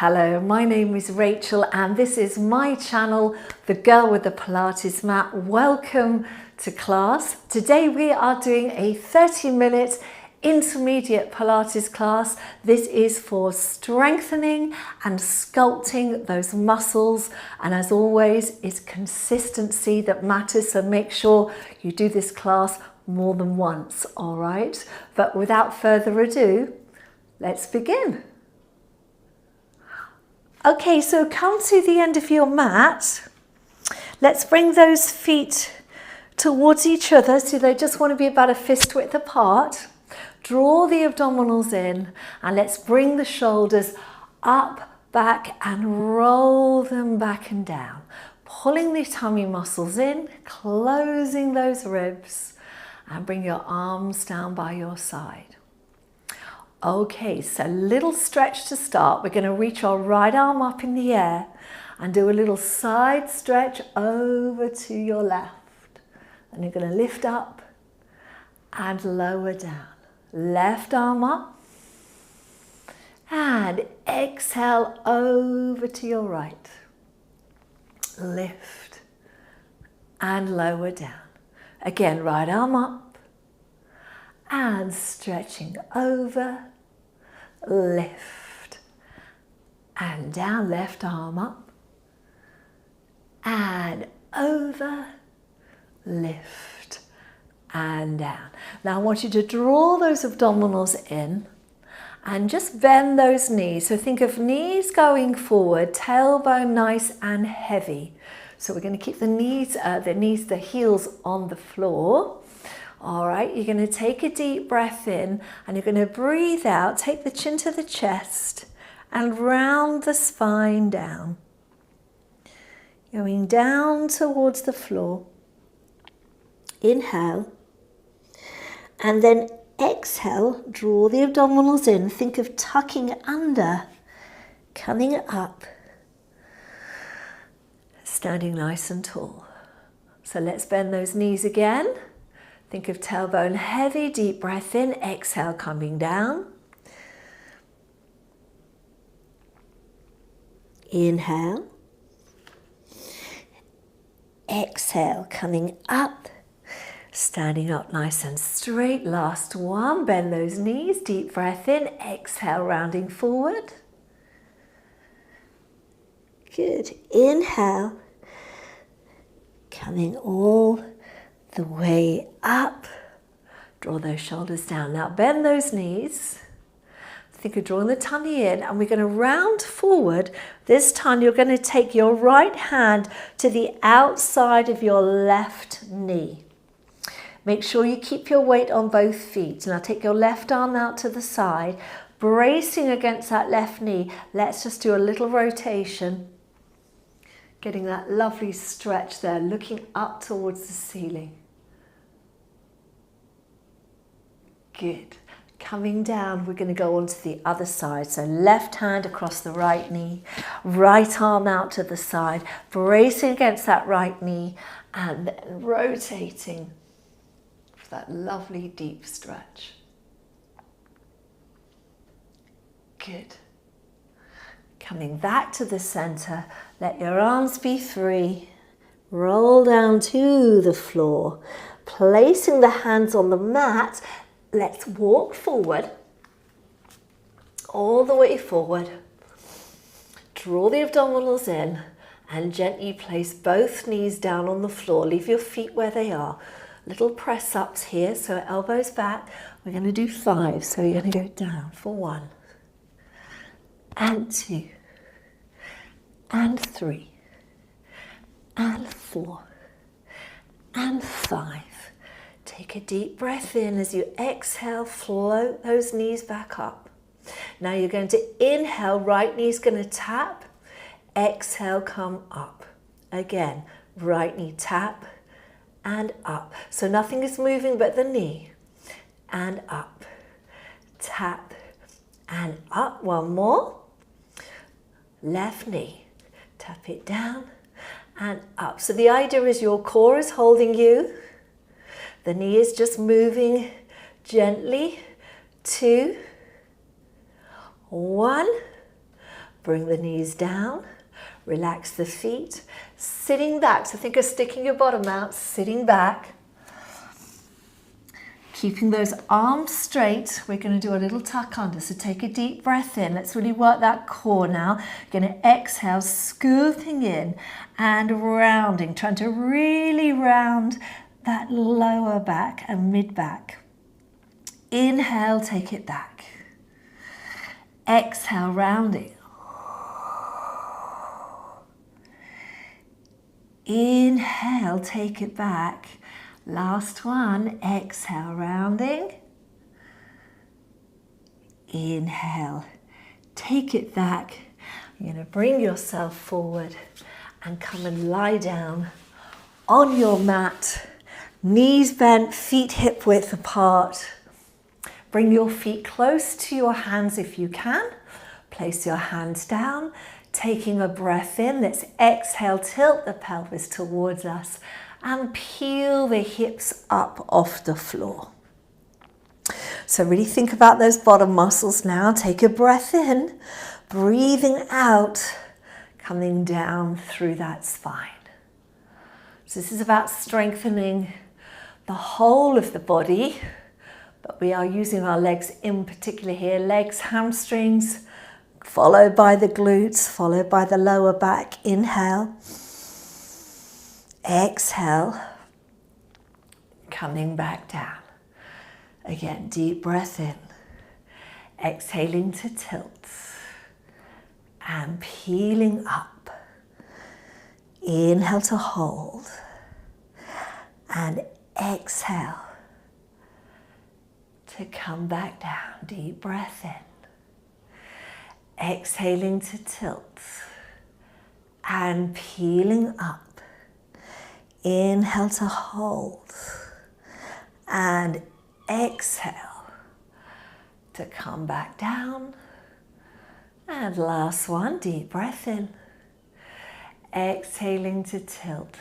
Hello, my name is Rachel and this is my channel, The Girl with the Pilates Mat. Welcome to class. Today we are doing a 30-minute intermediate Pilates class. This is for strengthening and sculpting those muscles, and as always, it's consistency that matters, so make sure you do this class more than once, all right? But without further ado, let's begin. Okay, so come to the end of your mat. Let's bring those feet towards each other so they just want to be about a fist width apart. Draw the abdominals in and let's bring the shoulders up, back and roll them back and down. Pulling the tummy muscles in, closing those ribs and bring your arms down by your side. Okay, so little stretch to start. We're going to reach our right arm up in the air and do a little side stretch over to your left. And you're going to lift up and lower down. Left arm up and exhale over to your right. Lift and lower down. Again, right arm up and stretching over. Lift and down, left arm up and over, lift and down. Now I want you to draw those abdominals in and just bend those knees. So think of knees going forward, tailbone nice and heavy. So we're going to keep the heels on the floor. All right, you're going to take a deep breath in and you're going to breathe out, take the chin to the chest and round the spine down. Going down towards the floor. Inhale and then exhale, draw the abdominals in, think of tucking under, coming up, standing nice and tall. So let's bend those knees again. Think of tailbone heavy, deep breath in, exhale coming down. Inhale. Exhale coming up, standing up nice and straight. Last one, bend those knees, deep breath in, exhale rounding forward. Good, inhale, coming all the way up. Draw those shoulders down. Now bend those knees. Think of drawing the tummy in and we're going to round forward. This time you're going to take your right hand to the outside of your left knee. Make sure you keep your weight on both feet. Now take your left arm out to the side, bracing against that left knee. Let's just do a little rotation. Getting that lovely stretch there, looking up towards the ceiling. Good. Coming down, we're going to go on to the other side. So left hand across the right knee, right arm out to the side, bracing against that right knee and then rotating for that lovely deep stretch. Good. Coming back to the center, let your arms be free. Roll down to the floor, placing the hands on the mat. Let's walk forward, all the way forward. Draw the abdominals in and gently place both knees down on the floor. Leave your feet where they are. Little press ups here, so elbows back. We're going to do 5, so you're going to go down for 1 and 2 and 3 and 4 and 5. Take a deep breath in. As you exhale, float those knees back up. Now you're going to inhale, right knee's going to tap. Exhale, come up. Again, right knee tap and up. So nothing is moving but the knee. And up. Tap and up. One more. Left knee. Tap it down and up. So the idea is your core is holding you. The knee is just moving gently. 2, 1. Bring the knees down, relax the feet, sitting back. So think of sticking your bottom out, sitting back. Keeping those arms straight, we're going to do a little tuck under. So take a deep breath in. Let's really work that core now. Going to exhale, scooping in and rounding, trying to really round that lower back and mid back. Inhale, take it back. Exhale, rounding. Inhale, take it back. Last one, exhale, rounding. Inhale, take it back. You're going to bring yourself forward and come and lie down on your mat. Knees bent, feet hip width apart. Bring your feet close to your hands if you can. Place your hands down, taking a breath in. Let's exhale, tilt the pelvis towards us. And peel the hips up off the floor. So really think about those bottom muscles now. Take a breath in, breathing out, coming down through that spine. So this is about strengthening the whole of the body, but we are using our legs in particular here. Legs, hamstrings, followed by the glutes, followed by the lower back. Inhale. Exhale, coming back down. Again, deep breath in. Exhaling to tilt. And peeling up. Inhale to hold. And exhale to come back down. Deep breath in. Exhaling to tilt. And peeling up. Inhale to hold and exhale to come back down. And last one, deep breath in. Exhaling to tilt.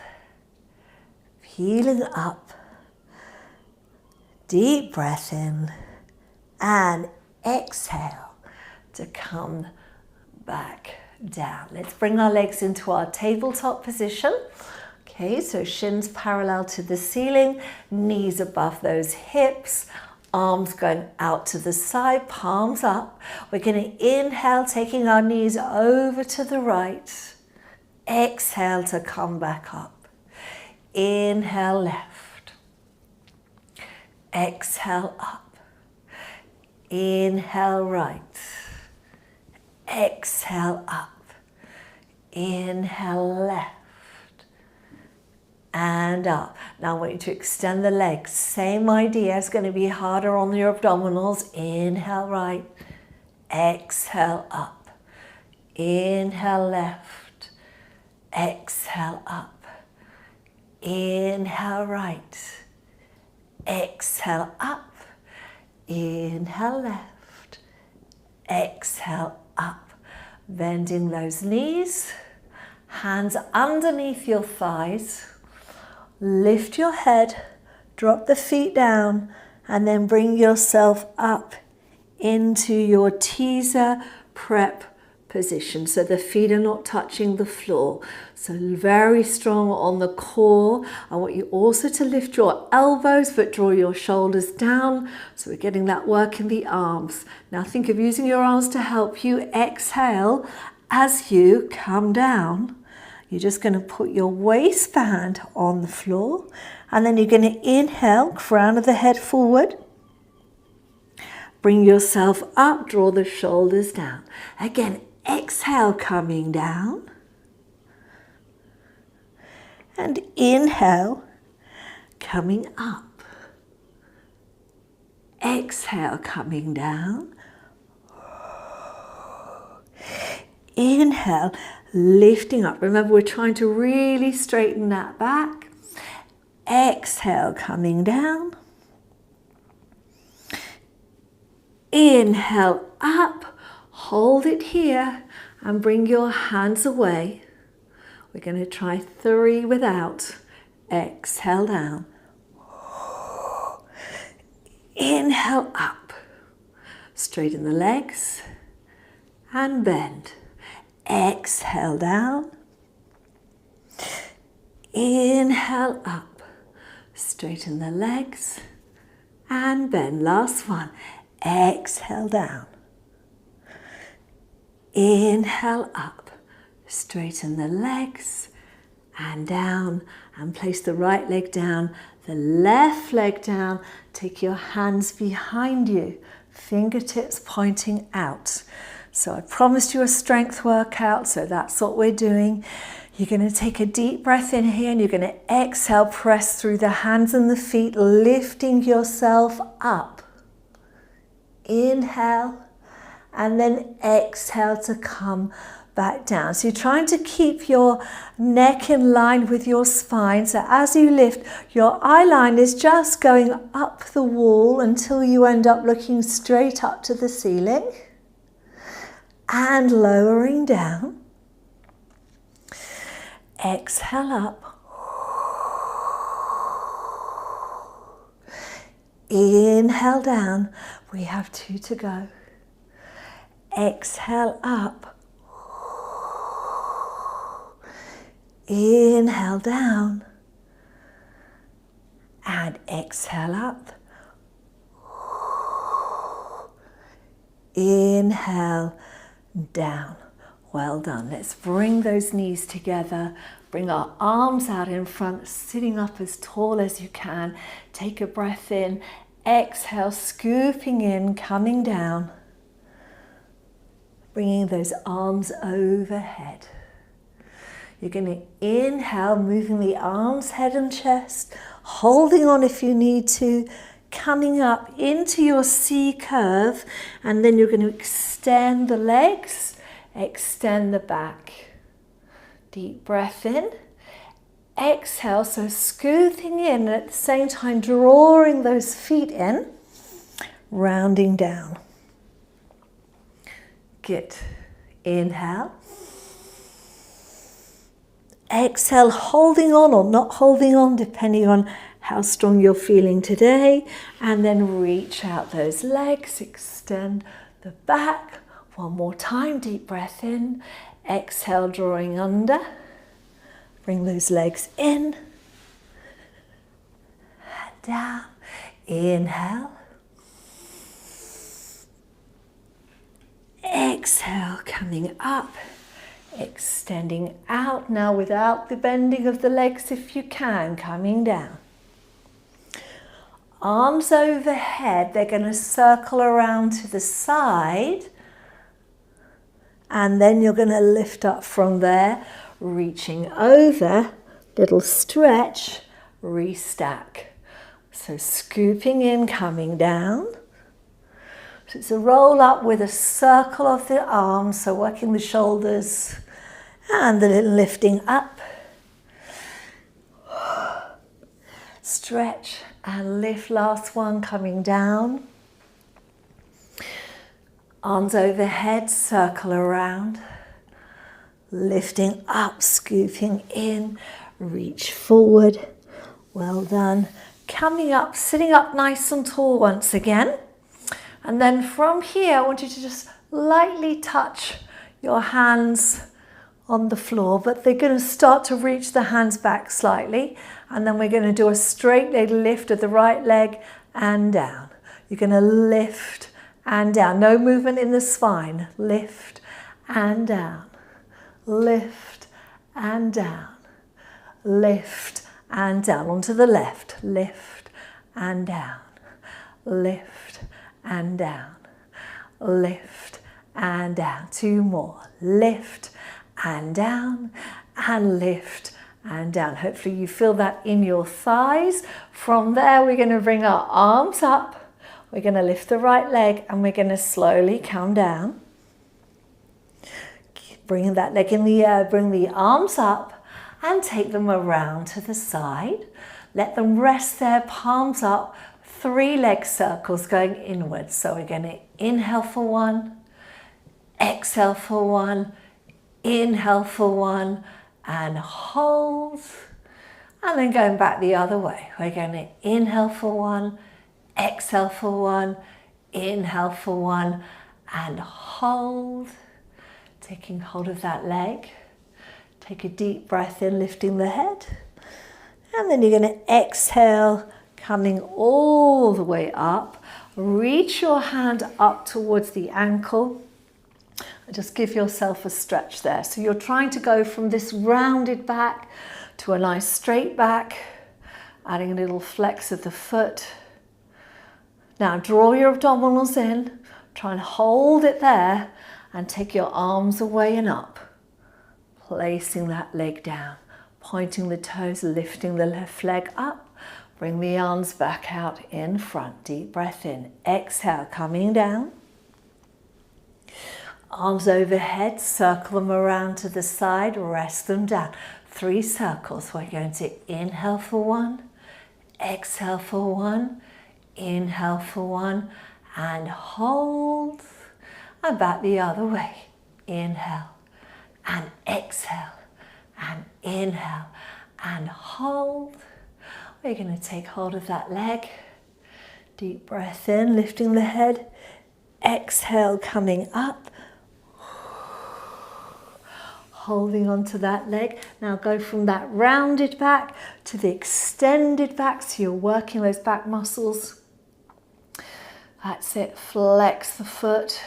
Peeling up. Deep breath in and exhale to come back down. Let's bring our legs into our tabletop position. Okay, so shins parallel to the ceiling, knees above those hips, arms going out to the side, palms up. We're going to inhale, taking our knees over to the right. Exhale to come back up. Inhale left. Exhale up. Inhale right. Exhale up. Inhale left. And up. Now I want you to extend the legs. Same idea. It's going to be harder on your abdominals. Inhale right. Exhale up. Inhale left. Exhale up. Inhale right. Exhale up. Inhale left. Exhale up. Bending those knees. Hands underneath your thighs. Lift your head, drop the feet down, and then bring yourself up into your teaser prep position. So the feet are not touching the floor. So very strong on the core. I want you also to lift your elbows, but draw your shoulders down. So we're getting that work in the arms. Now think of using your arms to help you. Exhale as you come down. You're just going to put your waistband on the floor, and then you're going to inhale, crown of the head forward. Bring yourself up, draw the shoulders down. Again, exhale, coming down. And inhale, coming up. Exhale, coming down. Inhale, lifting up. Remember, we're trying to really straighten that back. Exhale, coming down. Inhale up, hold it here and bring your hands away. We're going to try 3 without. Exhale down. Inhale up. Straighten the legs and bend. exhale down. Inhale up, straighten the legs and bend. Last one, exhale down. Inhale up, straighten the legs and down, and place the right leg down, the left leg down. Take your hands behind you, fingertips pointing out. So I promised you a strength workout, so that's what we're doing. You're going to take a deep breath in here and you're going to exhale, press through the hands and the feet, lifting yourself up. Inhale and then exhale to come back down. So you're trying to keep your neck in line with your spine. So as you lift, your eye line is just going up the wall until you end up looking straight up to the ceiling and lowering down. Exhale up. Inhale down. We have 2 to go. Exhale up. Inhale down. And exhale up. Inhale down. Well done. Let's bring those knees together. Bring our arms out in front, sitting up as tall as you can. Take a breath in. Exhale, scooping in, coming down. Bringing those arms overhead. You're going to inhale, moving the arms, head and chest, holding on if you need to, coming up into your C curve, and then you're going to extend the legs, extend the back. Deep breath in. Exhale, so scooting in and at the same time drawing those feet in, rounding down. Good. Inhale. Exhale, holding on or not holding on, depending on how strong you're feeling today. And then reach out those legs, extend the back. One more time, deep breath in. Exhale, drawing under. Bring those legs in. And down. Inhale. Exhale, coming up. Extending out now without the bending of the legs if you can, coming down. Arms overhead, they're going to circle around to the side and then you're going to lift up from there, reaching over, little stretch, restack. So scooping in, coming down. So it's a roll up with a circle of the arms, so working the shoulders and the little lifting up. Stretch and lift, last one, coming down. Arms overhead, circle around. Lifting up, scooping in, reach forward. Well done. Coming up, sitting up nice and tall once again. And then from here, I want you to just lightly touch your hands on the floor, but they're going to start to reach the hands back slightly. And then we're going to do a straight leg lift of the right leg and down. You're going to lift and down. No movement in the spine. Lift and down. Lift and down. Lift and down. Onto the left. Lift and down. Lift and down. Lift and down. 2 more. Lift and down and lift and down. Hopefully you feel that in your thighs. From there, we're going to bring our arms up. We're going to lift the right leg and we're going to slowly come down. Bring that leg in the air, bring the arms up and take them around to the side. Let them rest there, palms up, 3 leg circles going inwards. So we're going to inhale for 1, exhale for 1, inhale for 1, and hold. And then going back the other way. We're going to inhale for 1, exhale for 1, inhale for 1, and hold. Taking hold of that leg. Take a deep breath in, lifting the head. And then you're going to exhale, coming all the way up. Reach your hand up towards the ankle. Just give yourself a stretch there. So you're trying to go from this rounded back to a nice straight back, adding a little flex of the foot. Now draw your abdominals in, try and hold it there, and take your arms away and up. Placing that leg down, pointing the toes, lifting the left leg up. Bring the arms back out in front. Deep breath in. Exhale, coming down. Arms overhead, circle them around to the side, rest them down. 3 circles. We're going to inhale for 1, exhale for 1, inhale for 1, and hold. And back the other way. Inhale and exhale and inhale and hold. We're going to take hold of that leg. Deep breath in, lifting the head. Exhale, coming up. Holding onto that leg. Now go from that rounded back to the extended back. So you're working those back muscles. That's it. Flex the foot.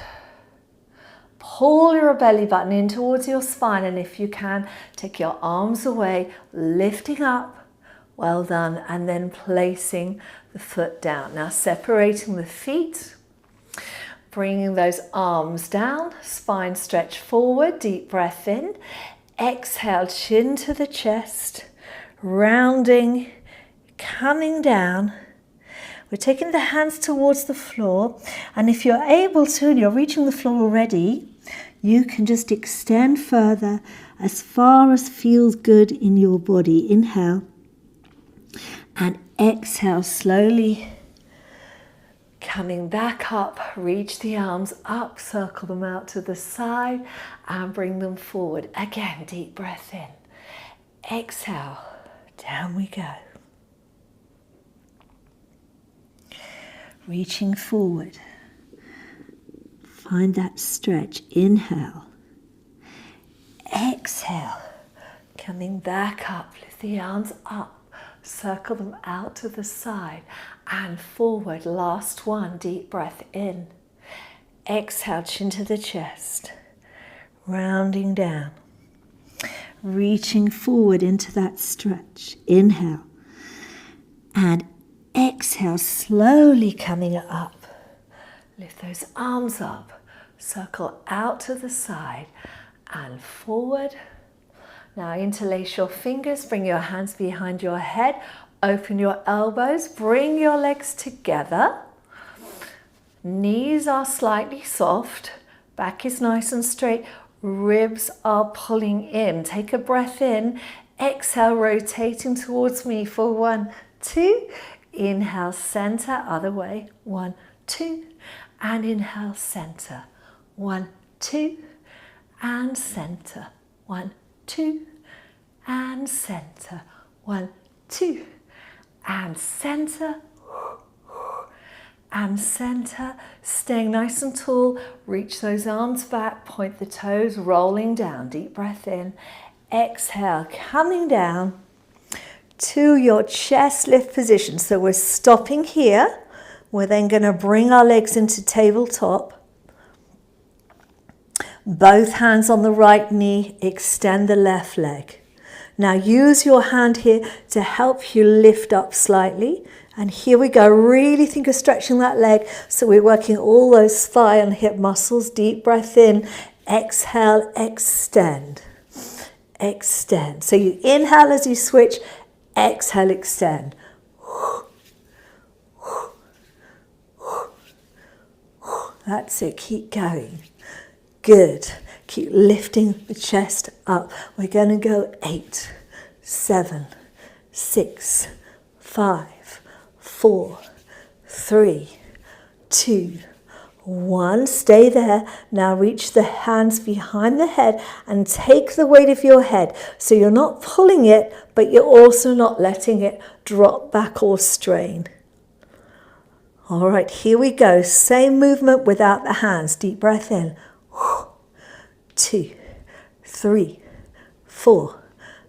Pull your belly button in towards your spine. And if you can, take your arms away, lifting up. Well done. And then placing the foot down. Now separating the feet. Bringing those arms down, spine stretch forward, deep breath in. Exhale, chin to the chest, rounding, coming down. We're taking the hands towards the floor, and if you're able to, and you're reaching the floor already, you can just extend further as far as feels good in your body. Inhale, and exhale slowly. Coming back up, reach the arms up, circle them out to the side and bring them forward. Again, deep breath in. Exhale, down we go. Reaching forward. Find that stretch. Inhale. Exhale. Coming back up, lift the arms up. Circle them out to the side and forward. Last one, deep breath in. Exhale, chin to the chest. Rounding down. Reaching forward into that stretch. Inhale. And exhale, slowly coming up. Lift those arms up. Circle out to the side and forward. Now interlace your fingers, bring your hands behind your head, open your elbows, bring your legs together. Knees are slightly soft, back is nice and straight, ribs are pulling in. Take a breath in, exhale, rotating towards me for 1, 2. Inhale, center, other way, 1, 2. And inhale, center, 1, 2. And center, 1, 2, and center, 1, 2, and center, and center. Staying nice and tall, reach those arms back, point the toes, rolling down, deep breath in, exhale, coming down to your chest lift position. So we're stopping here, we're then going to bring our legs into tabletop. Both hands on the right knee, extend the left leg. Now use your hand here to help you lift up slightly. And here we go, really think of stretching that leg. So we're working all those thigh and hip muscles. Deep breath in, exhale, extend, extend. So you inhale as you switch, exhale, extend. That's it, keep going. Good. Keep lifting the chest up. We're going to go 8, 7, 6, 5, 4, 3, 2, 1. Stay there. Now reach the hands behind the head and take the weight of your head. So you're not pulling it, but you're also not letting it drop back or strain. All right, here we go. Same movement without the hands. Deep breath in. 2, 3, 4,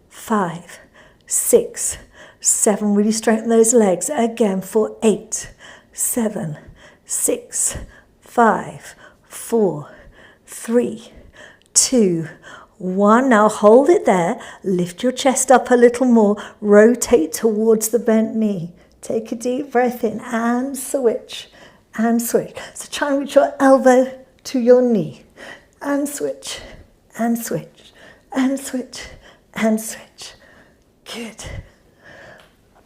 5, 6, 7. Really straighten those legs. Again for 8, 7, 6, 5, 4, 3, 2, 1. Now hold it there. Lift your chest up a little more. Rotate towards the bent knee. Take a deep breath in and switch. And switch. So try and reach your elbow to your knee. And switch. And switch. And switch. And switch. Good.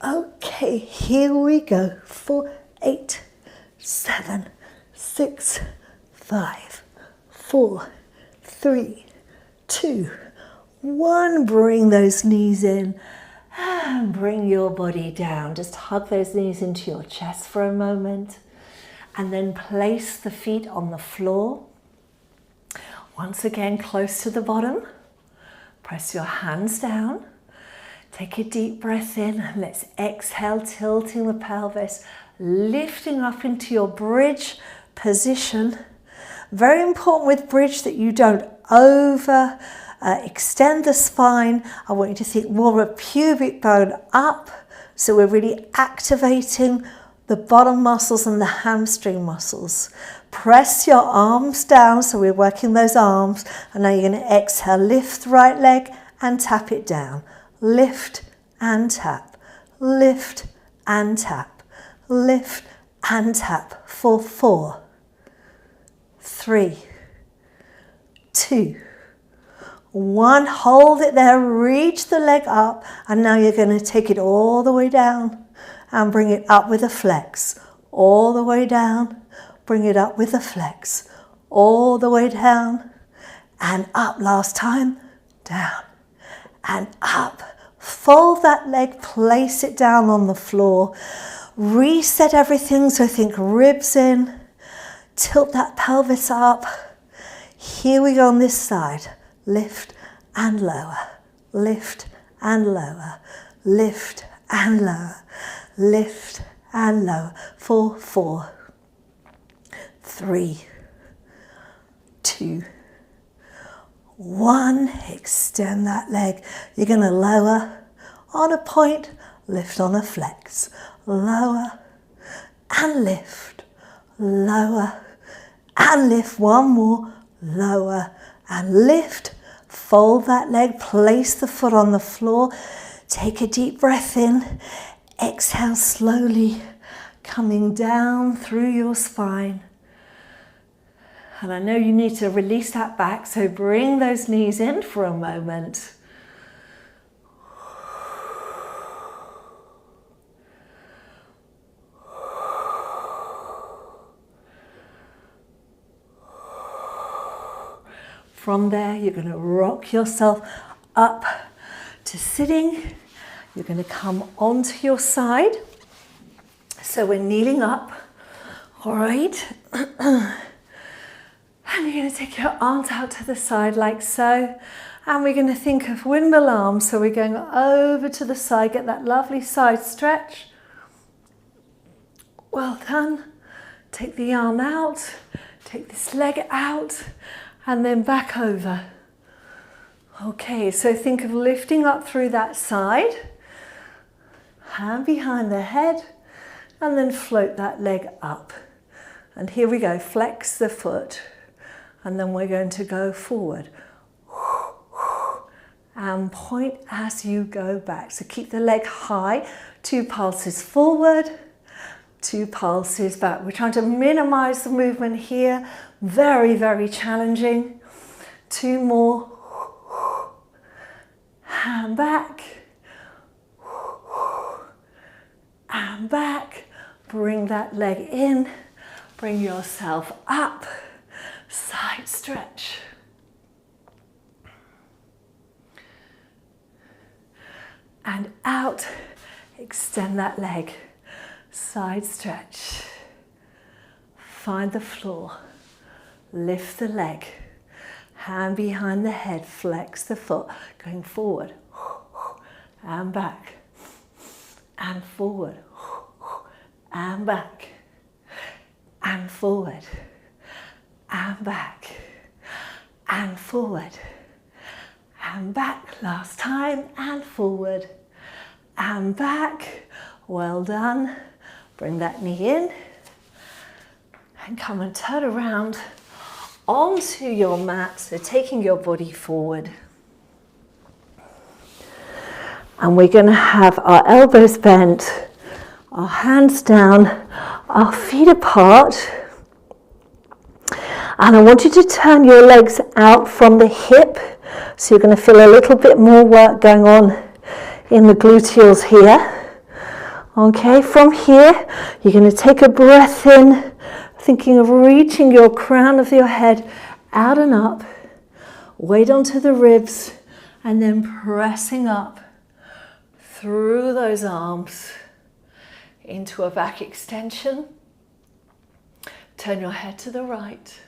Okay, here we go. For 8, 7, 6, 5, 4, 3, 2, 1. Bring those knees in and bring your body down. Just hug those knees into your chest for a moment and then place the feet on the floor. Once again, close to the bottom. Press your hands down. Take a deep breath in. Let's exhale, tilting the pelvis, lifting up into your bridge position. Very important with bridge that you don't extend the spine. I want you to think more of a pubic bone up. So we're really activating the bottom muscles and the hamstring muscles. Press your arms down. So we're working those arms. And now you're going to exhale. Lift the right leg and tap it down. Lift and tap. Lift and tap. Lift and tap. For 4, 3, 2, 1. Hold it there. Reach the leg up. And now you're going to take it all the way down and bring it up with a flex. All the way down. Bring it up with a flex. All the way down and up. Last time. Down and up. Fold that leg. Place it down on the floor. Reset everything. So think ribs in. Tilt that pelvis up. Here we go on this side. Lift and lower. Lift and lower. Lift and lower. Lift and lower. For 4, 3, 2, 1. Extend that leg. You're going to lower on a point, lift on a flex. Lower and lift. Lower and lift. One more. Lower and lift. Fold that leg. Place the foot on the floor. Take a deep breath in. Exhale slowly, coming down through your spine. And I know you need to release that back, so bring those knees in for a moment. From there, you're going to rock yourself up to sitting. You're going to come onto your side. So we're kneeling up. All right. And you're going to take your arms out to the side like so. And we're going to think of windmill arms. So we're going over to the side. Get that lovely side stretch. Well done. Take the arm out. Take this leg out. And then back over. Okay, so think of lifting up through that side. Hand behind the head. And then float that leg up. And here we go. Flex the foot. And then we're going to go forward. And point as you go back. So keep the leg high. 2 pulses forward. 2 pulses back. We're trying to minimize the movement here. Very, very challenging. 2 more. And back. And back. Bring that leg in. Bring yourself up. Side stretch. And out. Extend that leg. Side stretch. Find the floor. Lift the leg. Hand behind the head. Flex the foot. Going forward. And back. And forward. And back. And forward. And back. and forward. And back, last time, and forward. And back, well done. Bring that knee in. And come and turn around onto your mat, so taking your body forward. And we're going to have our elbows bent, our hands down, our feet apart. And I want you to turn your legs out from the hip. So you're going to feel a little bit more work going on in the gluteals here. Okay, from here, you're going to take a breath in, thinking of reaching your crown of your head out and up. Weight onto the ribs, and then pressing up through those arms into a back extension. Turn your head to the right,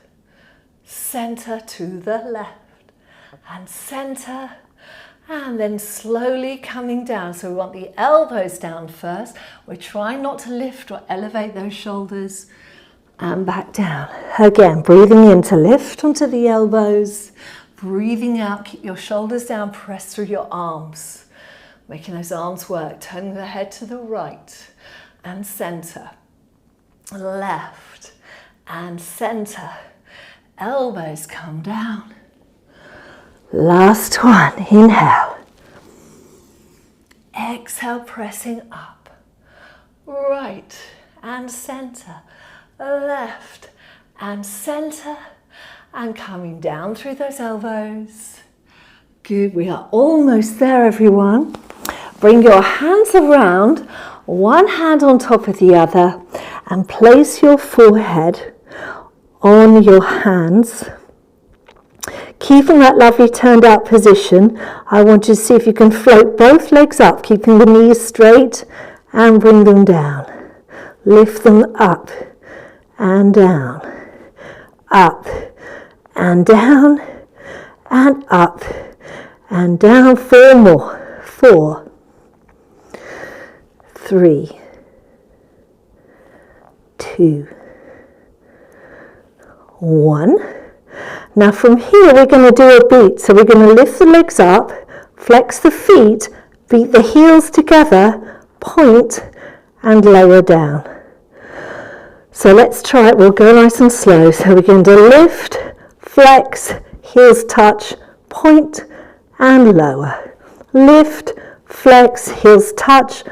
center to the left, and center, and then slowly coming down. So we want the elbows down first. We're trying not to lift or elevate those shoulders, and back down. Again, breathing in to lift onto the elbows, breathing out, keep your shoulders down, press through your arms, making those arms work. Turning the head to the right and center, left and center. Elbows come down. Last one, inhale. Exhale, pressing up. Right and center, left and center, and coming down through those elbows. Good, we are almost there, everyone. Bring your hands around, one hand on top of the other, and place your forehead on your hands. Keeping that lovely turned out position, I want you to see if you can float both legs up, keeping the knees straight, and bring them down. Lift them up and down, up and down, and up and down. 4 more. 4, 3, 2, 1. Now from here we're going to do a beat. So we're going to lift the legs up, flex the feet, beat the heels together, point and lower down. So let's try it. We'll go nice and slow. So we're going to lift, flex, heels touch, point and lower. Lift, flex, heels touch,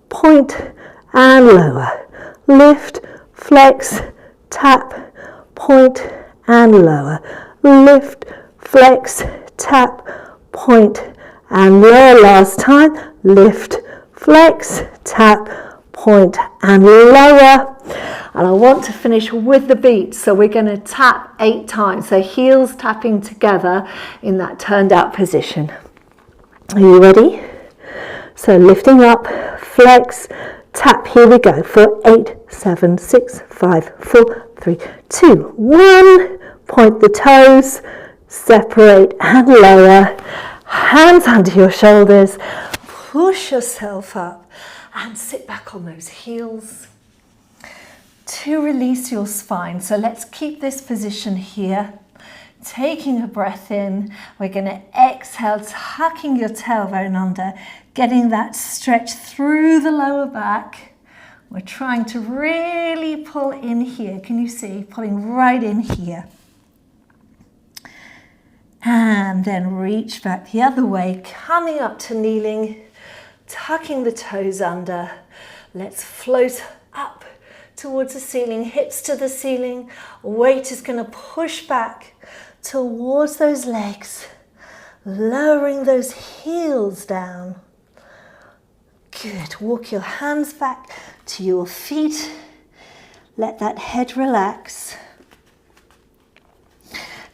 point and lower. Lift, flex, tap, point and lower. Lift, flex, tap, point and lower. Last time. Lift, flex, tap, point and lower. And I want to finish with the beat. So we're going to tap 8 times. So heels tapping together in that turned out position. Are you ready? So lifting up, flex, tap. Here we go for 8, 7, 6, 5, 4, 3, 2, 1. Point the toes, separate and lower. Hands under your shoulders. Push yourself up and sit back on those heels to release your spine. So let's keep this position here. Taking a breath in, we're going to exhale, tucking your tailbone under, getting that stretch through the lower back. We're trying to really pull in here. Can you see? Pulling right in here. And then reach back the other way, coming up to kneeling, tucking the toes under. Let's float up towards the ceiling, hips to the ceiling. Weight is going to push back towards those legs, lowering those heels down. Good. Walk your hands back to your feet. Let that head relax.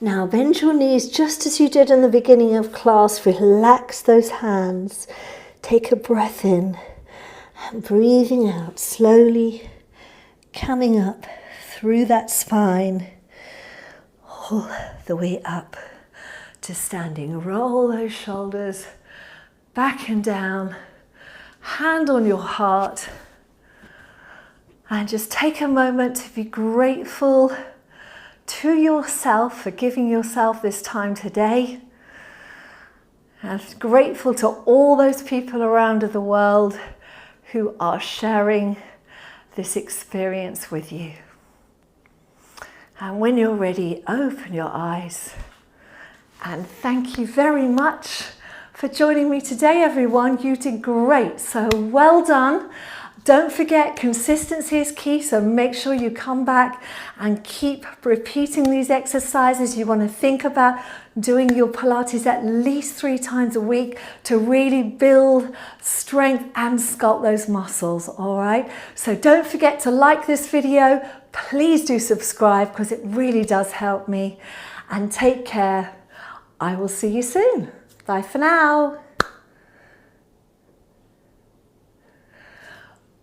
Now bend your knees just as you did in the beginning of class. Relax those hands. Take a breath in and breathing out slowly, coming up through that spine, all the way up to standing. Roll those shoulders back and down, hand on your heart, and just take a moment to be grateful to yourself for giving yourself this time today. And grateful to all those people around the world who are sharing this experience with you. And when you're ready, open your eyes. And thank you very much for joining me today, everyone. You did great, so well done. Don't forget, consistency is key, so make sure you come back and keep repeating these exercises. You want to think about doing your Pilates at least 3 times a week to really build strength and sculpt those muscles, all right? So don't forget to like this video. Please do subscribe because it really does help me. And take care. I will see you soon. Bye for now.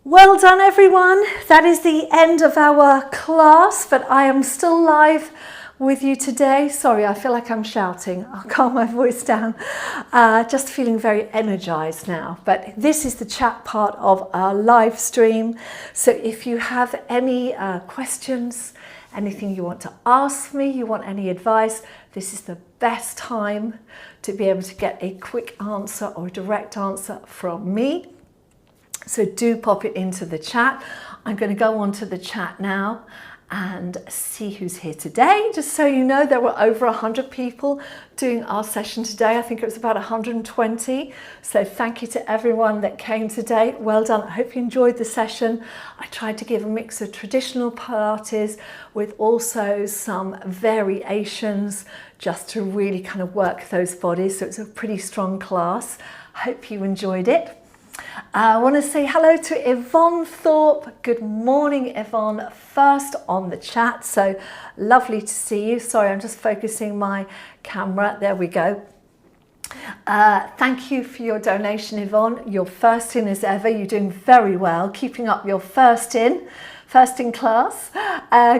Well done, everyone. That is the end of our class, but I am still live with you today. Sorry, I feel like I'm shouting. I'll calm my voice down. Just feeling very energized now. But this is the chat part of our live stream. So if you have any questions, anything you want to ask me, you want any advice, this is the best time to be able to get a quick answer or a direct answer from me. So do pop it into the chat. I'm going to go on to the chat now and see who's here today. Just so you know, there were over 100 people doing our session today. I think it was about 120. So thank you to everyone that came today. Well done. I hope you enjoyed the session. I tried to give a mix of traditional Pilates with also some variations just to really kind of work those bodies. So it's a pretty strong class. Hope you enjoyed it. I want to say hello to Yvonne Thorpe. Good morning, Yvonne, first on the chat. So lovely to see you. Sorry, I'm just focusing my camera. There we go. Thank you for your donation, Yvonne. You're first in as ever. You're doing very well, keeping up your first in class.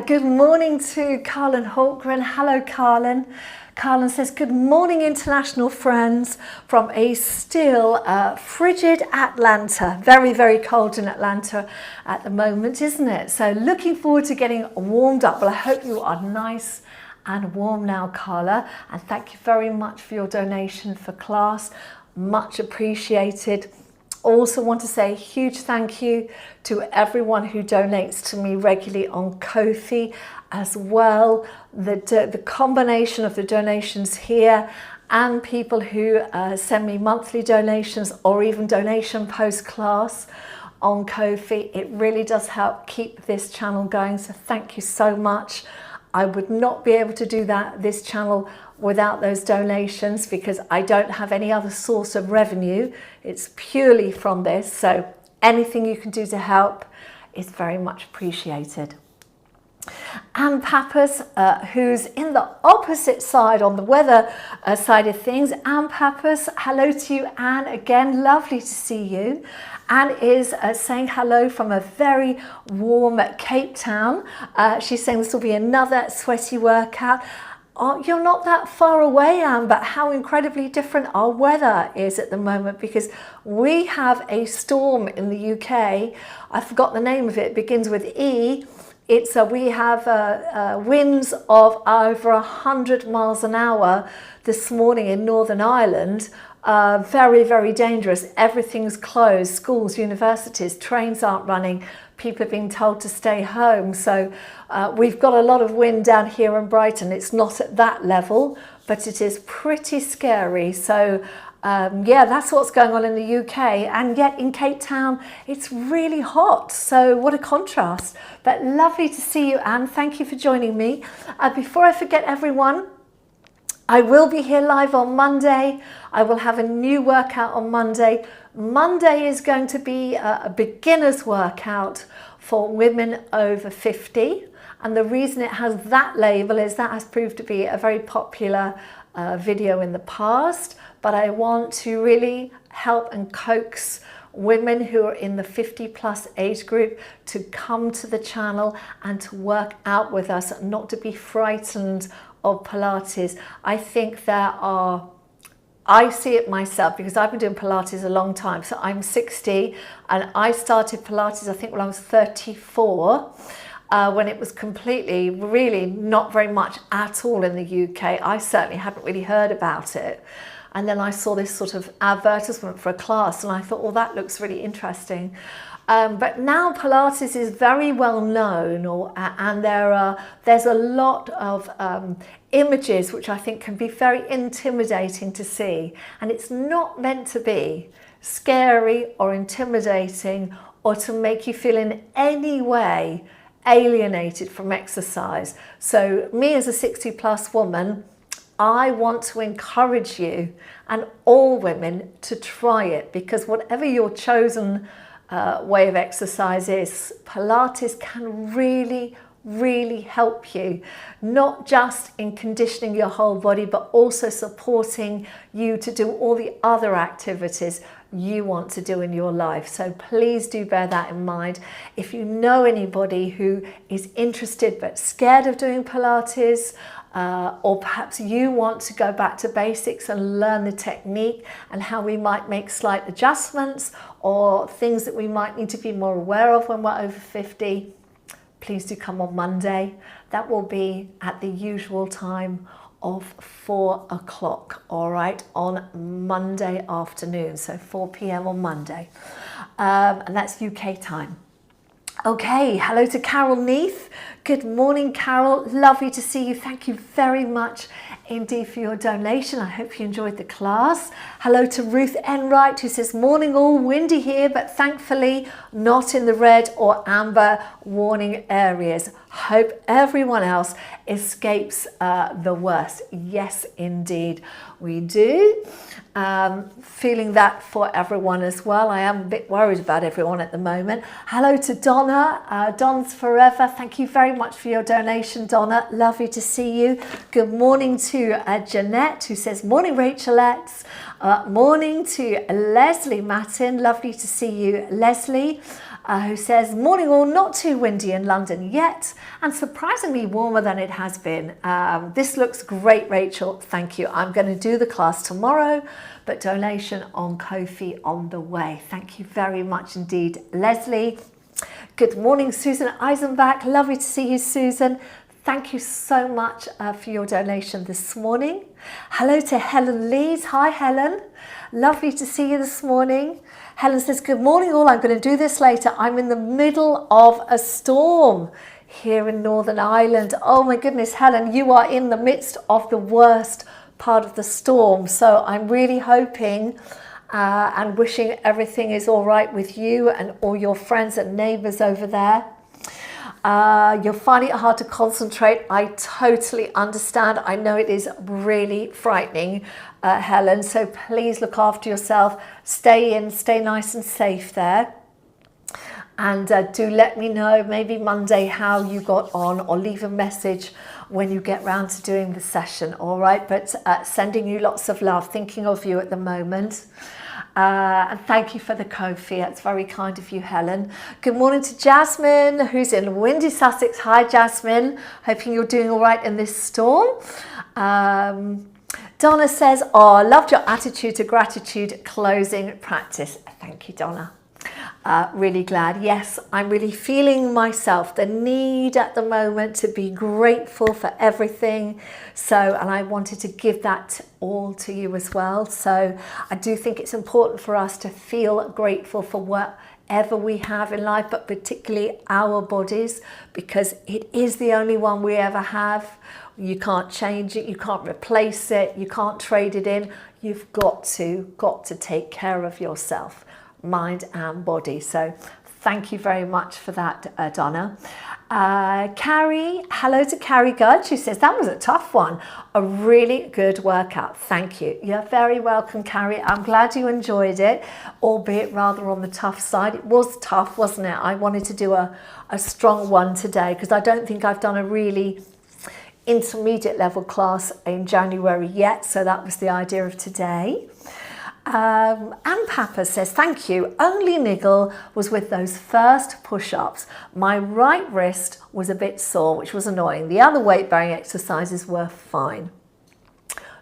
Good morning to Carlin Holgren. Hello, Carlin. Carlin says, good morning, international friends, from a still frigid Atlanta. Very, very cold in Atlanta at the moment, isn't it? So looking forward to getting warmed up. Well, I hope you are nice and warm now, Carla. And thank you very much for your donation for class. Much appreciated. Also want to say a huge thank you to everyone who donates to me regularly on Ko-fi as well. The combination of the donations here and people who send me monthly donations or even donation post-class on Ko-fi, it really does help keep this channel going. So thank you so much. I would not be able to do this channel without those donations because I don't have any other source of revenue. It's purely from this. So anything you can do to help is very much appreciated. Anne Pappas, who's in the opposite side on the weather side of things. Anne Pappas, hello to you, Anne. Again, lovely to see you. Anne is saying hello from a very warm Cape Town. She's saying this will be another sweaty workout. Oh, you're not that far away, Anne, but how incredibly different our weather is at the moment because we have a storm in the UK. I forgot the name of it. It begins with E. We have winds of over 100 miles an hour this morning in Northern Ireland. Very, very dangerous. Everything's closed. Schools, universities, trains aren't running. People are being told to stay home. So we've got a lot of wind down here in Brighton. It's not at that level, but it is pretty scary. So yeah, that's what's going on in the UK. And yet in Cape Town, it's really hot. So what a contrast. But lovely to see you, Anne. Thank you for joining me. Before I forget, everyone, I will be here live on Monday. I will have a new workout on Monday. Monday is going to be a beginner's workout for women over 50. And the reason it has that label is that has proved to be a very popular video in the past. But I want to really help and coax women who are in the 50 plus age group to come to the channel and to work out with us, not to be frightened of Pilates. I think I see it myself because I've been doing Pilates a long time. So I'm 60 and I started Pilates, I think, when I was 34. when it was completely, really not very much at all in the UK. I certainly hadn't really heard about it. And then I saw this sort of advertisement for a class and I thought, well, that looks really interesting. But now Pilates is very well known, and there's a lot of images which I think can be very intimidating to see. And it's not meant to be scary or intimidating or to make you feel in any way alienated from exercise. So me as a 60 plus woman, I want to encourage you and all women to try it, because whatever your chosen way of exercise is, Pilates can really, really help you, not just in conditioning your whole body, but also supporting you to do all the other activities you want to do in your life. So please do bear that in mind. If you know anybody who is interested but scared of doing Pilates, or perhaps you want to go back to basics and learn the technique and how we might make slight adjustments or things that we might need to be more aware of when we're over 50, please do come on Monday. That will be at the usual time of 4 o'clock, all right, on Monday afternoon, so 4 p.m. on Monday, and that's UK time. Okay, hello to Carol Neath. Good morning, Carol. Lovely to see you. Thank you very much indeed for your donation. I hope you enjoyed the class. Hello to Ruth Enright, who says, morning all, windy here, but thankfully not in the red or amber warning areas. Hope everyone else escapes the worst. Yes, indeed, we do. Feeling that for everyone as well. I am a bit worried about everyone at the moment. Hello to Donna, Don's Forever. Thank you very much for your donation, Donna. Lovely to see you. Good morning to Jeanette, who says, morning, Rachelettes. Morning to Leslie Mattin. Lovely to see you, Leslie. Who says, morning all, not too windy in London yet, and surprisingly warmer than it has been. This looks great, Rachel. Thank you. I'm going to do the class tomorrow, but donation on Ko-fi on the way. Thank you very much indeed, Leslie. Good morning, Susan Eisenbach. Lovely to see you, Susan. Thank you so much for your donation this morning. Hello to Helen Lees. Hi, Helen. Lovely to see you this morning. Helen says, good morning all. I'm going to do this later. I'm in the middle of a storm here in Northern Ireland. Oh my goodness, Helen, you are in the midst of the worst part of the storm. So I'm really hoping and wishing everything is all right with you and all your friends and neighbours over there. You're finding it hard to concentrate. I totally understand. I know it is really frightening, Helen, so please look after yourself. Stay in, stay nice and safe there. And do let me know maybe Monday how you got on, or leave a message when you get round to doing the session, all right? But sending you lots of love, thinking of you at the moment. And thank you for the Ko-fi. That's very kind of you, Helen. Good morning to Jasmine, who's in windy Sussex. Hi, Jasmine. Hoping you're doing all right in this storm. Donna says, oh, I loved your attitude to gratitude closing practice. Thank you, Donna. Really glad. Yes, I'm really feeling myself, the need at the moment to be grateful for everything. So, and I wanted to give that all to you as well. So I do think it's important for us to feel grateful for whatever we have in life, but particularly our bodies, because it is the only one we ever have. You can't change it, you can't replace it, you can't trade it in. You've got to take care of yourself, mind and body. So thank you very much for that, Donna. Carrie, hello to Carrie Gudge, who says that was a tough one, a really good workout. Thank you. You're very welcome, Carrie. I'm glad you enjoyed it, albeit rather on the tough side. It was tough, wasn't it? I wanted to do a strong one today because I don't think I've done a really intermediate level class in January yet, so that was the idea of today. Anne Papa says, thank you. Only niggle was with those first push-ups. My right wrist was a bit sore, which was annoying. The other weight-bearing exercises were fine.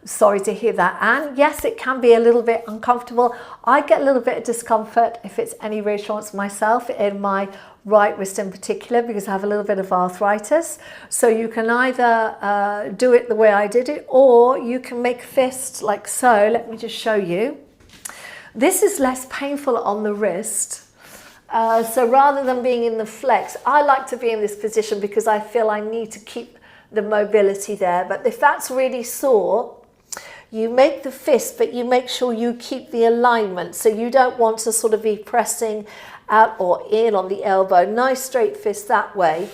Sorry to hear that, Anne. Yes, it can be a little bit uncomfortable. I get a little bit of discomfort, if it's any reassurance myself, in my right wrist in particular, because I have a little bit of arthritis. So you can either do it the way I did it, or you can make fists like so. Let me just show you. This is less painful on the wrist. So rather than being in the flex, I like to be in this position because I feel I need to keep the mobility there. But if that's really sore, you make the fist, but you make sure you keep the alignment. So you don't want to sort of be pressing out or in on the elbow. Nice straight fist that way.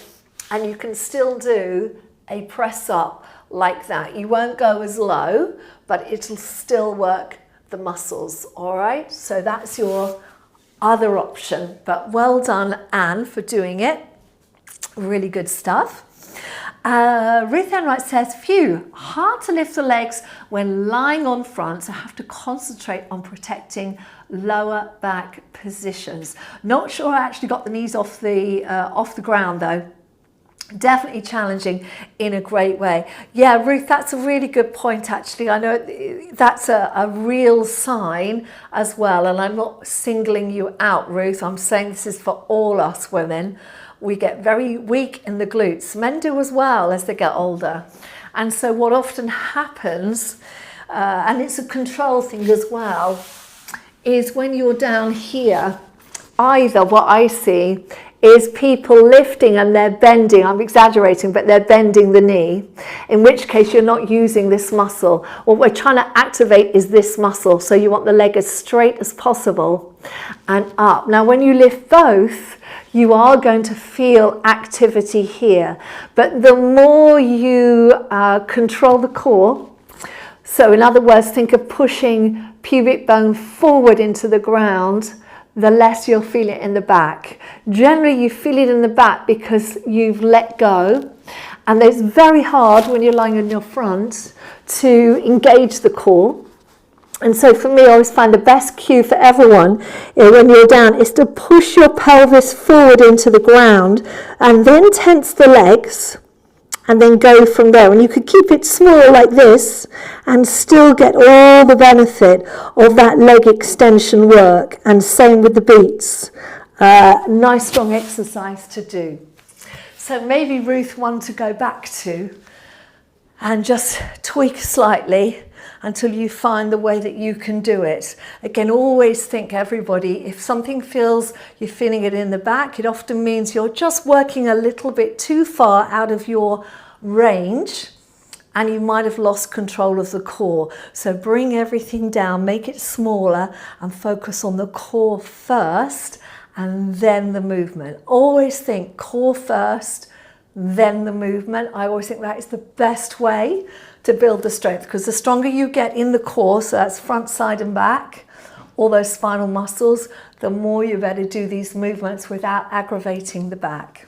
And you can still do a press up like that. You won't go as low, but it'll still work the muscles. All right. So that's your other option. But well done, Anne, for doing it. Really good stuff. Ruth Enright says, phew, hard to lift the legs when lying on front, so have to concentrate on protecting lower back positions. Not sure I actually got the knees off the ground though. Definitely challenging in a great way. Yeah, Ruth, that's a really good point actually. I know that's a real sign as well, and I'm not singling you out, Ruth. I'm saying this is for all us women. We get very weak in the glutes. Men do as well as they get older. And so what often happens, and it's a control thing as well, is when you're down here, either what I see is people lifting and they're bending, I'm exaggerating, but they're bending the knee, in which case you're not using this muscle. What we're trying to activate is this muscle. So you want the leg as straight as possible and up. Now, when you lift both, you are going to feel activity here. But the more you control the core, so in other words, think of pushing pubic bone forward into the ground, the less you'll feel it in the back. Generally, you feel it in the back because you've let go. And it's very hard when you're lying on your front to engage the core. And so for me, I always find the best cue for everyone when you're down is to push your pelvis forward into the ground and then tense the legs and then go from there. And you could keep it small like this and still get all the benefit of that leg extension work. And same with the beats. Nice strong exercise to do. So maybe Ruth, one to go back to and just tweak slightly until you find the way that you can do it. Again, always think, everybody, if something feels you're feeling it in the back, it often means you're just working a little bit too far out of your range and you might have lost control of the core. So bring everything down, make it smaller and focus on the core first and then the movement. Always think core first, then the movement. I always think that is the best way to build the strength, because the stronger you get in the core, so that's front, side and back, all those spinal muscles, the more you better do these movements without aggravating the back.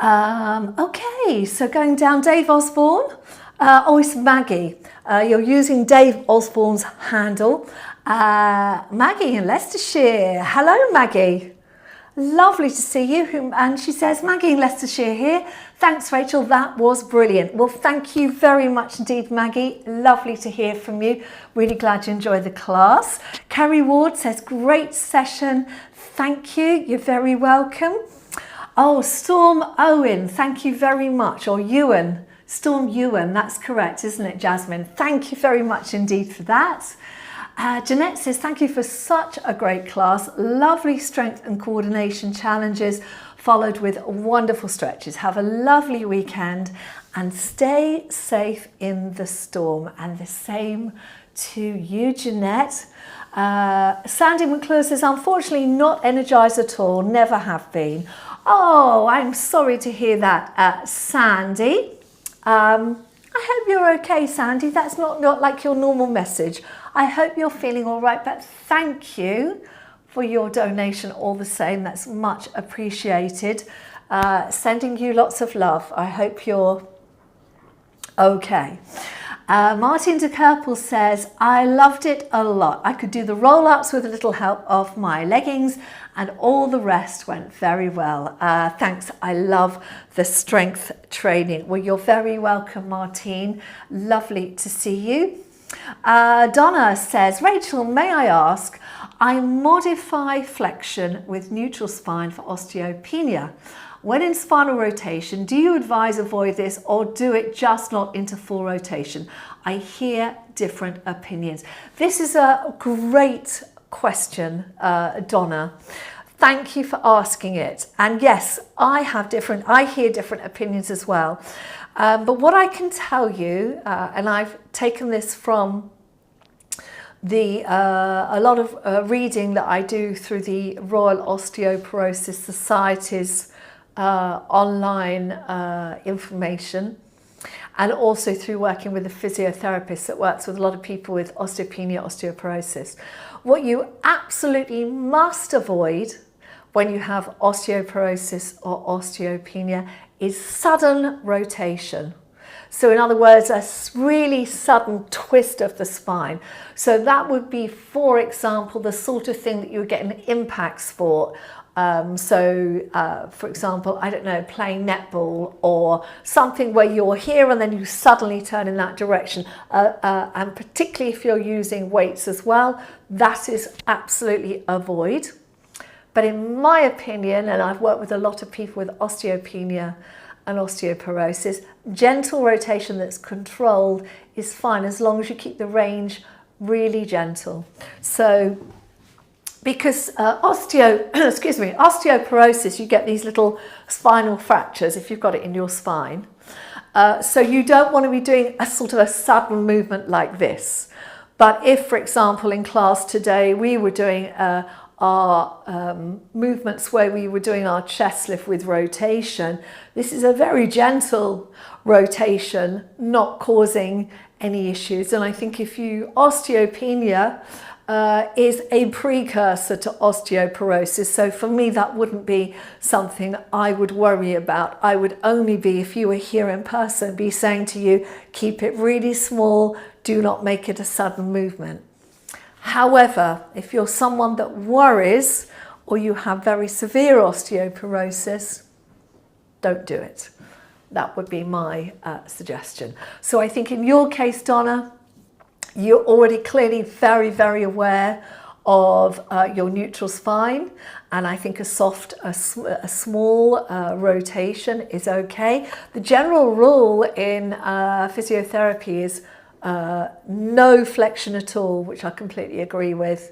Okay, so going down, Dave Osborne. Oh, it's Maggie. You're using Dave Osborne's handle. Maggie in Leicestershire. Hello, Maggie. Lovely to see you. And she says, Maggie in Leicestershire here. Thanks, Rachel. That was brilliant. Well, thank you very much indeed, Maggie. Lovely to hear from you. Really glad you enjoyed the class. Carrie Ward says, great session. Thank you. You're very welcome. Oh, Storm Owen. Thank you very much. Or Ewan. Storm Ewan. That's correct, isn't it, Jasmine? Thank you very much indeed for that. Jeanette says, thank you for such a great class. Lovely strength and coordination challenges followed with wonderful stretches. Have a lovely weekend and stay safe in the storm. And the same to you, Jeanette. Sandy McClure says, unfortunately not energized at all, never have been. Oh, I'm sorry to hear that, Sandy. I hope you're okay, Sandy. That's not like your normal message. I hope you're feeling all right, but thank you for your donation all the same. That's much appreciated. Sending you lots of love. I hope you're okay. Martin de Kerpel says, I loved it a lot. I could do the roll-ups with a little help of my leggings and all the rest went very well. Thanks. I love the strength training. Well, you're very welcome, Martine. Lovely to see you. Donna says, Rachel, may I ask, I modify flexion with neutral spine for osteopenia. When in spinal rotation, do you advise avoid this or do it just not into full rotation? I hear different opinions. This is a great question, Donna. Thank you for asking it. And yes, I hear different opinions as well. But what I can tell you, and I've taken this from a lot of reading that I do through the Royal Osteoporosis Society's online information, and also through working with a physiotherapist that works with a lot of people with osteopenia, osteoporosis. What you absolutely must avoid when you have osteoporosis or osteopenia is sudden rotation. So in other words, a really sudden twist of the spine. So that would be, for example, the sort of thing that you would get in impact sport. For example, I don't know, playing netball or something where you're here and then you suddenly turn in that direction. And particularly if you're using weights as well, that is absolutely avoid. But in my opinion, and I've worked with a lot of people with osteopenia and osteoporosis, gentle rotation that's controlled is fine as long as you keep the range really gentle. So because osteoporosis, you get these little spinal fractures if you've got it in your spine. So you don't want to be doing a sort of a sudden movement like this. But if, for example, in class today, we were doing our movements where we were doing our chest lift with rotation, this is a very gentle rotation, not causing any issues. And I think osteopenia is a precursor to osteoporosis. So for me, that wouldn't be something I would worry about. I would only be, if you were here in person, be saying to you, keep it really small, do not make it a sudden movement. However, if you're someone that worries or you have very severe osteoporosis, don't do it. That would be my suggestion. So I think in your case, Donna, you're already clearly very, very aware of your neutral spine, and I think a small rotation is okay. The general rule in physiotherapy is no flexion at all, which I completely agree with,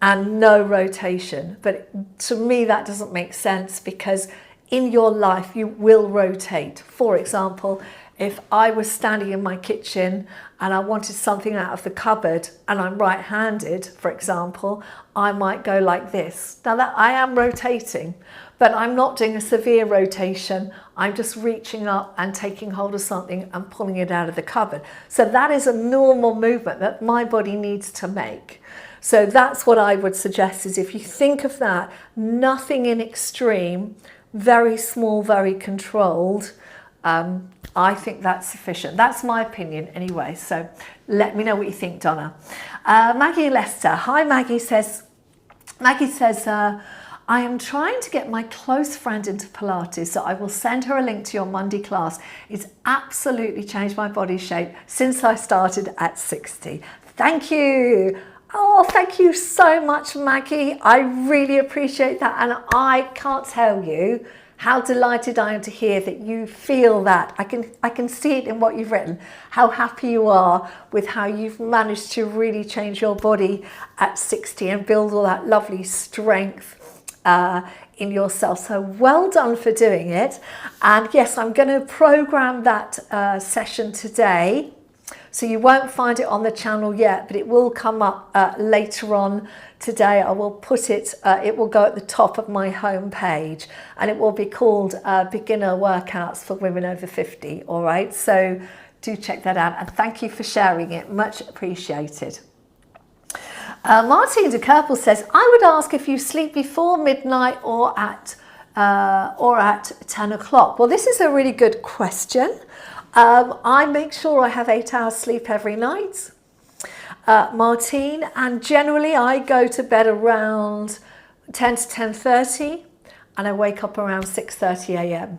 and no rotation. But to me, that doesn't make sense because in your life, you will rotate. For example, if I was standing in my kitchen and I wanted something out of the cupboard and I'm right-handed, for example, I might go like this. Now that I am rotating, but I'm not doing a severe rotation. I'm just reaching up and taking hold of something and pulling it out of the cupboard. So that is a normal movement that my body needs to make. So that's what I would suggest is if you think of that, nothing in extreme, very small, very controlled, I think that's sufficient. That's my opinion anyway. So let me know what you think, Donna. Maggie Lester. Hi, Maggie says, I am trying to get my close friend into Pilates, so I will send her a link to your Monday class. It's absolutely changed my body shape since I started at 60. Thank you. Oh, thank you so much, Maggie. I really appreciate that. And I can't tell you how delighted I am to hear that you feel that. I can see it in what you've written, how happy you are with how you've managed to really change your body at 60 and build all that lovely strength in yourself. So well done for doing it. And yes, I'm going to program that session today. So you won't find it on the channel yet, but it will come up later on today. I will put it, it will go at the top of my home page, and it will be called Beginner Workouts for Women Over 50. All right, so do check that out. And thank you for sharing it. Much appreciated. Martine de Kerpel says, I would ask if you sleep before midnight or at 10 o'clock. Well, this is a really good question. I make sure I have 8 hours sleep every night, Martine, and generally I go to bed around 10 to 10:30 and I wake up around 6:30 a.m.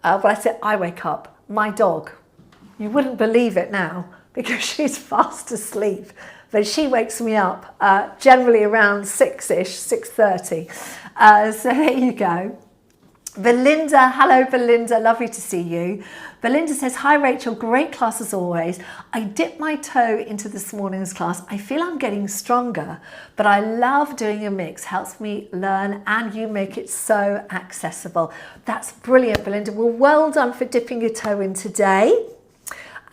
When I say I wake up, my dog, you wouldn't believe it now because she's fast asleep. but she wakes me up generally around 6ish, 6:30. So there you go. Belinda, hello Belinda, lovely to see you. Belinda says, hi Rachel, great class as always. I dipped my toe into this morning's class. I feel I'm getting stronger, but I love doing a mix, helps me learn, and you make it so accessible. That's brilliant, Belinda. Well, well done for dipping your toe in today.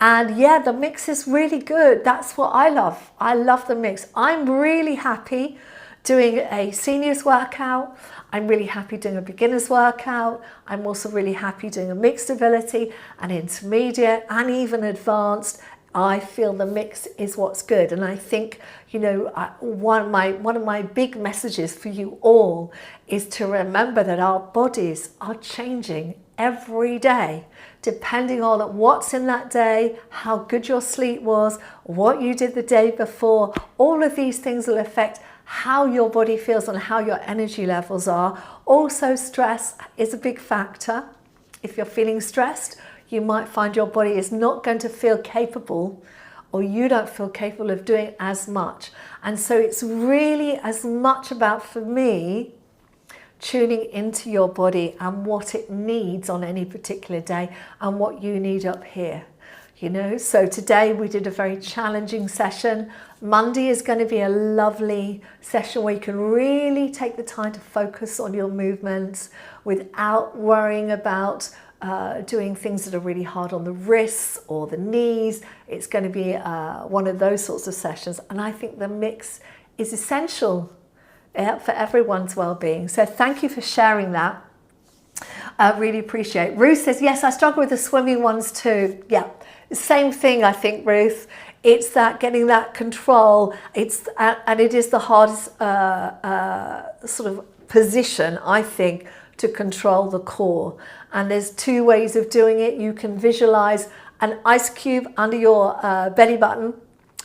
And yeah, the mix is really good. That's what I love. I love the mix. I'm really happy doing a seniors workout. I'm really happy doing a beginner's workout. I'm also really happy doing a mixed ability, an intermediate, and even advanced. I feel the mix is what's good. And I think, you know, one of my big messages for you all is to remember that our bodies are changing every day, depending on what's in that day, how good your sleep was, what you did the day before. All of these things will affect how your body feels and how your energy levels are. Also, stress is a big factor. If you're feeling stressed, you might find your body is not going to feel capable, or you don't feel capable of doing as much. And so it's really as much about, for me, tuning into your body and what it needs on any particular day and what you need up here. You know, so today we did a very challenging session. Monday is going to be a lovely session where you can really take the time to focus on your movements without worrying about doing things that are really hard on the wrists or the knees. It's going to be one of those sorts of sessions. And I think the mix is essential for everyone's well-being. So thank you for sharing that. I really appreciate it. Ruth says, yes, I struggle with the swimming ones too. Yeah, same thing, I think, Ruth. It's that getting that control. And it is the hardest sort of position, I think, to control the core. And there's two ways of doing it. You can visualize an ice cube under your belly button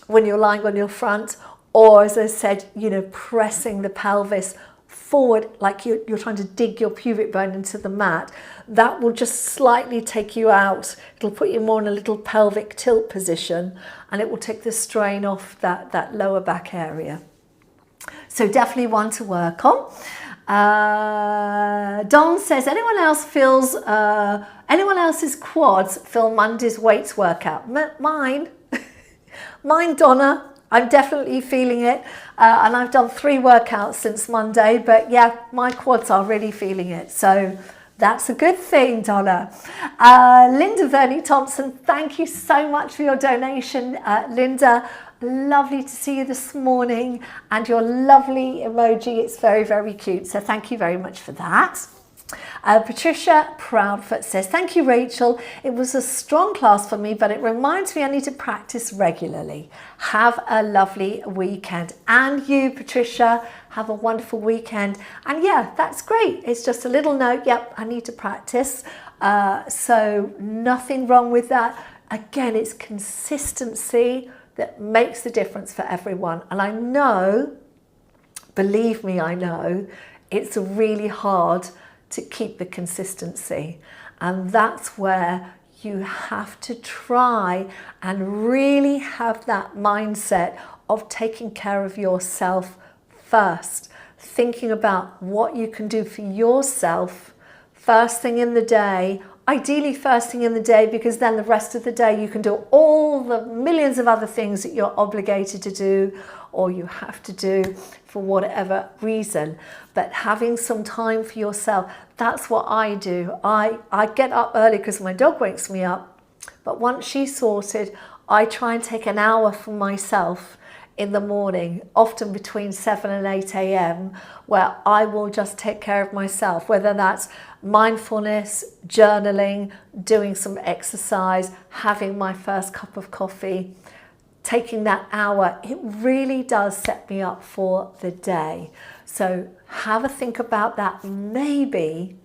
when you're lying on your front, or, as I said, you know, pressing the pelvis forward like you're trying to dig your pubic bone into the mat. That will just slightly take you out. It'll put you more in a little pelvic tilt position, and it will take the strain off that lower back area. So definitely one to work on. Don says, anyone else's quads feel Monday's weights workout? Mine, Donna. I'm definitely feeling it, and I've done 3 workouts since Monday, but yeah, my quads are really feeling it, so that's a good thing, Donna. Linda Verney Thompson, thank you so much for your donation, Linda. Lovely to see you this morning, and your lovely emoji, it's very, very cute, so thank you very much for that. Patricia Proudfoot says, thank you, Rachel. It was a strong class for me, but it reminds me I need to practice regularly. Have a lovely weekend. And you, Patricia, have a wonderful weekend. And yeah, that's great. It's just a little note. Yep, I need to practice. So nothing wrong with that. Again, it's consistency that makes the difference for everyone. And I know, believe me, I know, it's really hard to keep the consistency, and that's where you have to try and really have that mindset of taking care of yourself first, thinking about what you can do for yourself first thing in the day, ideally first thing in the day, because then the rest of the day you can do all the millions of other things that you're obligated to do or you have to do for whatever reason. But having some time for yourself, that's what I do. I get up early because my dog wakes me up, but once she's sorted, I try and take an hour for myself in the morning, often between 7 and 8 a.m, where I will just take care of myself, whether that's mindfulness, journaling, doing some exercise, having my first cup of coffee. Taking that hour, it really does set me up for the day. So have a think about that. Maybe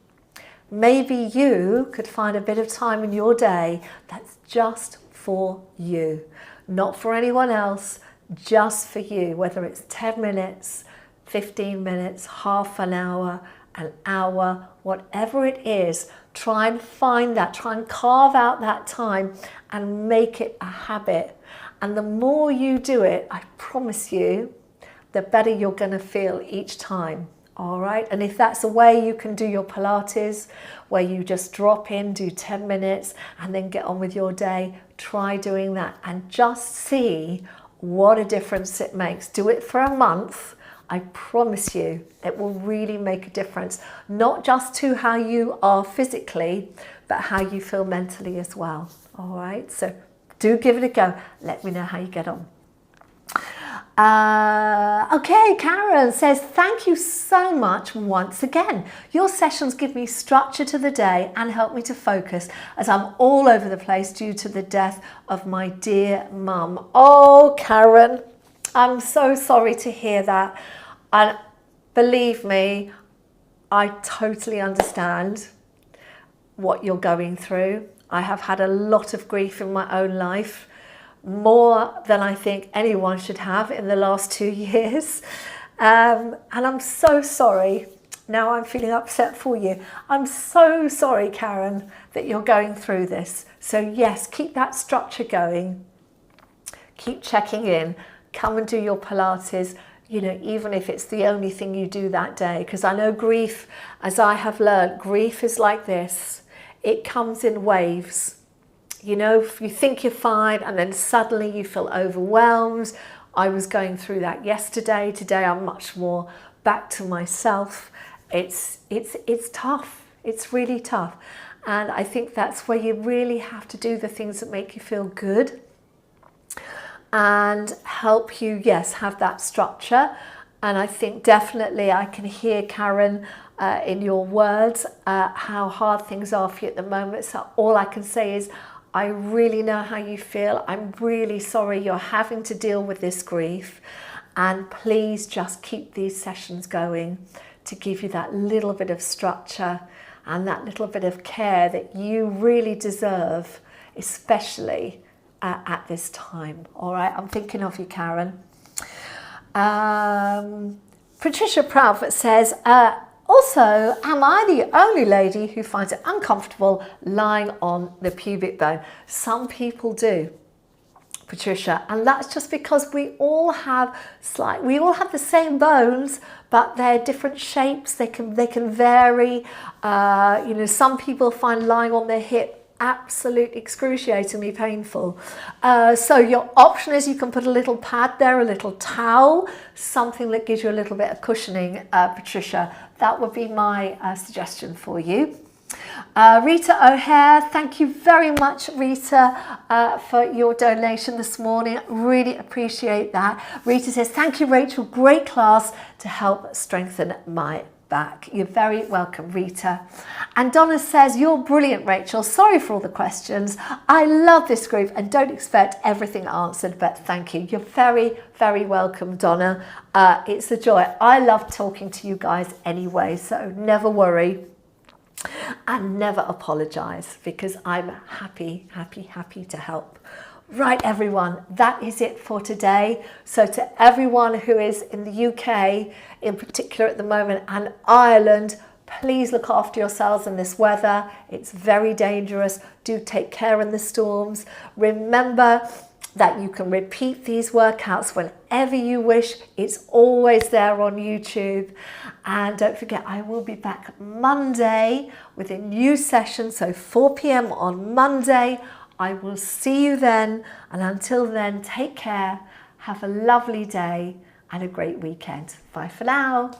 you could find a bit of time in your day that's just for you, not for anyone else, just for you, whether it's 10 minutes, 15 minutes, half an hour, whatever it is. Try and find that, try and carve out that time and make it a habit. And the more you do it, I promise you, the better you're going to feel each time. All right. And if that's a way you can do your Pilates, where you just drop in, do 10 minutes and then get on with your day, try doing that and just see what a difference it makes. Do it for a month. I promise you, it will really make a difference, not just to how you are physically, but how you feel mentally as well. All right. So do give it a go. Let me know how you get on. Okay, Karen says, thank you so much once again. Your sessions give me structure to the day and help me to focus as I'm all over the place due to the death of my dear mum. Oh, Karen, I'm so sorry to hear that. And believe me, I totally understand what you're going through. I have had a lot of grief in my own life, more than I think anyone should have in the last 2 years. And I'm so sorry. Now I'm feeling upset for you. I'm so sorry, Karen, that you're going through this. So yes, keep that structure going. Keep checking in. Come and do your Pilates, you know, even if it's the only thing you do that day. Because I know grief, as I have learned, grief is like this. It comes in waves. You know, if you think you're fine and then suddenly you feel overwhelmed. I was going through that yesterday. Today I'm much more back to myself. It's tough. It's really tough. And I think that's where you really have to do the things that make you feel good and help you, yes, have that structure. And I think definitely I can hear, Karen, in your words, how hard things are for you at the moment. So all I can say is, I really know how you feel. I'm really sorry you're having to deal with this grief. And please just keep these sessions going to give you that little bit of structure and that little bit of care that you really deserve, especially at this time. All right, I'm thinking of you, Karen. Patricia Proudfoot says, also, am I the only lady who finds it uncomfortable lying on the pubic bone? Some people do, Patricia, and that's just because we all have the same bones, but they're different shapes. They can vary. You know, some people find lying on their hip absolutely excruciatingly painful. So your option is you can put a little pad there, a little towel, something that gives you a little bit of cushioning, Patricia. That would be my suggestion for you. Rita O'Hare, thank you very much, Rita, for your donation this morning. Really appreciate that. Rita says, thank you, Rachel. Great class to help strengthen my back. You're very welcome, Rita. And Donna says, you're brilliant, Rachel. Sorry for all the questions. I love this group and don't expect everything answered, but thank you. You're very, very welcome, Donna. It's a joy. I love talking to you guys anyway, so never worry and never apologize, because I'm happy, happy, happy to help. Right, everyone, that is it for today. So to everyone who is in the UK in particular at the moment and Ireland, please look after yourselves in this weather. It's very dangerous. Do take care in the storms. Remember that you can repeat these workouts whenever you wish. It's always there on YouTube. And don't forget, I will be back Monday with a new session. So 4 p.m. on Monday. I will see you then, and until then, take care, have a lovely day and a great weekend. Bye for now.